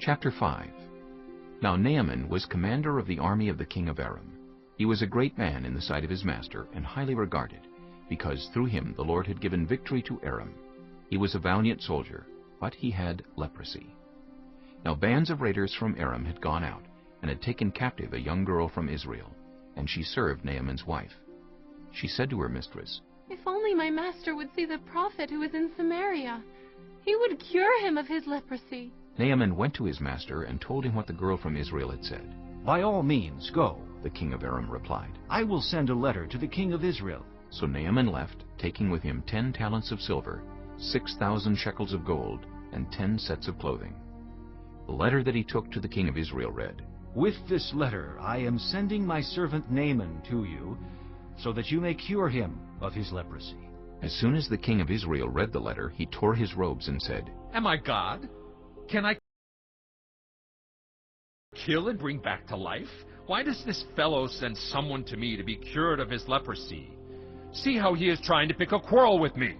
Chapter 5. Now Naaman was commander of the army of the king of Aram. He was a great man in the sight of his master, and highly regarded, because through him the Lord had given victory to Aram. He was a valiant soldier, but he had leprosy. Now bands of raiders from Aram had gone out, and had taken captive a young girl from Israel, and she served Naaman's wife. She said to her mistress, "If only my master would see the prophet who is in Samaria, he would cure him of his leprosy." Naaman went to his master and told him what the girl from Israel had said. "By all means, go," the king of Aram replied. "I will send a letter to the king of Israel." So Naaman left, taking with him 10 talents of silver, 6,000 shekels of gold, and 10 sets of clothing. The letter that he took to the king of Israel read, "With this letter I am sending my servant Naaman to you, so that you may cure him of his leprosy." As soon as the king of Israel read the letter, he tore his robes and said, "Am I God? Can I kill and bring back to life? Why does this fellow send someone to me to be cured of his leprosy? See how he is trying to pick a quarrel with me."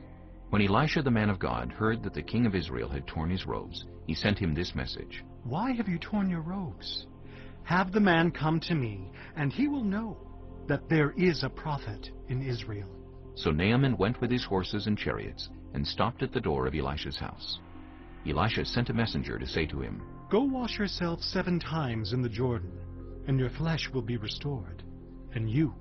When Elisha the man of God heard that the king of Israel had torn his robes, he sent him this message. "Why have you torn your robes? Have the man come to me, and he will know that there is a prophet in Israel." So Naaman went with his horses and chariots, and stopped at the door of Elisha's house. Elisha sent a messenger to say to him, "Go wash yourself 7 times in the Jordan, and your flesh will be restored, and you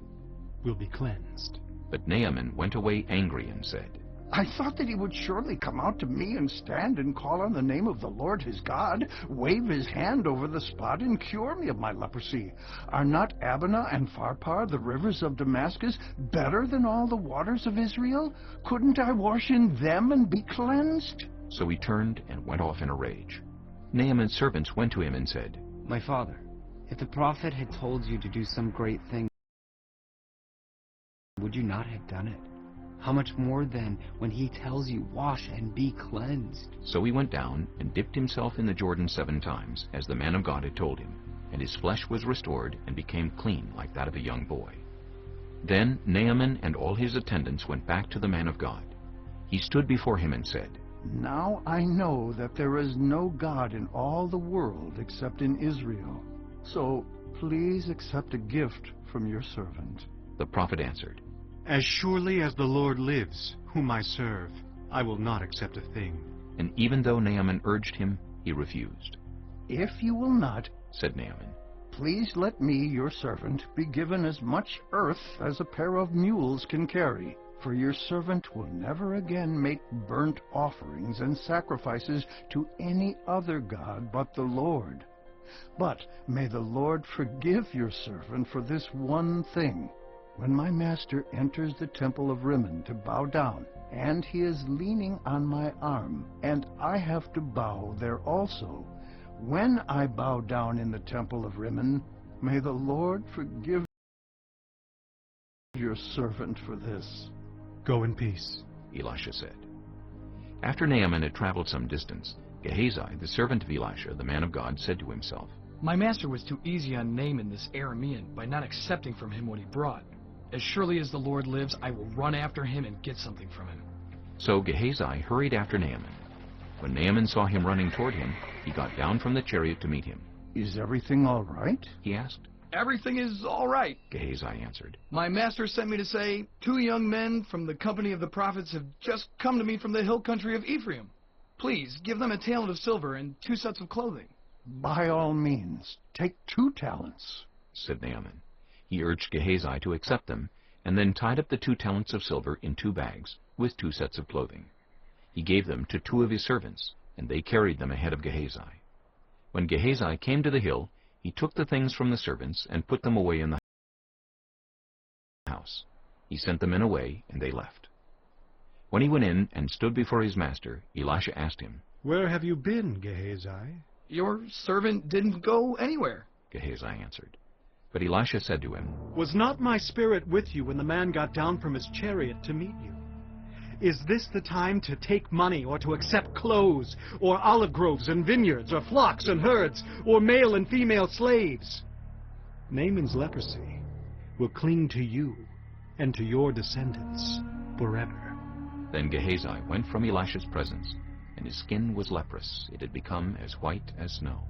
will be cleansed." But Naaman went away angry and said, "I thought that he would surely come out to me and stand and call on the name of the Lord his God, wave his hand over the spot, and cure me of my leprosy. Are not Abana and Pharpar, the rivers of Damascus, better than all the waters of Israel? Couldn't I wash in them and be cleansed?" So he turned and went off in a rage. Naaman's servants went to him and said, "My father, if the prophet had told you to do some great thing, would you not have done it? How much more then when he tells you, 'Wash and be cleansed'?" So he went down and dipped himself in the Jordan 7 times, as the man of God had told him, and his flesh was restored and became clean like that of a young boy. Then Naaman and all his attendants went back to the man of God. He stood before him and said, "Now I know that there is no God in all the world except in Israel. So please accept a gift from your servant." The prophet answered, "As surely as the Lord lives, whom I serve, I will not accept a thing." and even though Naaman urged him, he refused. "If you will not," Said Naaman, "please let me, your servant, be given as much earth as a pair of mules can carry. For your servant will never again make burnt offerings and sacrifices to any other god but the Lord. But may the Lord forgive your servant for this one thing. When my master enters the temple of Rimmon to bow down, and he is leaning on my arm, and I have to bow there also, when I bow down in the temple of Rimmon, may the Lord forgive your servant for this." "Go in peace." Elisha said. After Naaman had traveled some distance, Gehazi, the servant of Elisha, the man of God, said to himself, "My master was too easy on Naaman this Aramean by not accepting from him what he brought. As surely as the Lord lives, I will run after him and get something from him." So Gehazi hurried after Naaman. When Naaman saw him running toward him, he got down from the chariot to meet him. "Is everything all right?" He asked. "Everything is all right," Gehazi answered. "My master sent me to say, 2 young men from the company of the prophets have just come to me from the hill country of Ephraim. Please give them a talent of silver and 2 sets of clothing." "By all means, take 2 talents. Said Naaman. He urged Gehazi to accept them, and then tied up the 2 talents of silver in 2 bags, with 2 sets of clothing. He gave them to 2 of his servants, and they carried them ahead of Gehazi. When Gehazi came to the hill, he took the things from the servants and put them away in the house. He sent the men away, and they left. When he went in and stood before his master, Elisha asked him, "Where have you been, Gehazi?" "Your servant didn't go anywhere." Gehazi answered. But Elisha said to him, "Was not my spirit with you when the man got down from his chariot to meet you? Is this the time to take money, or to accept clothes, or olive groves and vineyards, or flocks and herds, or male and female slaves? Naaman's leprosy will cling to you and to your descendants forever." Then Gehazi went from Elisha's presence, and his skin was leprous. It had become as white as snow.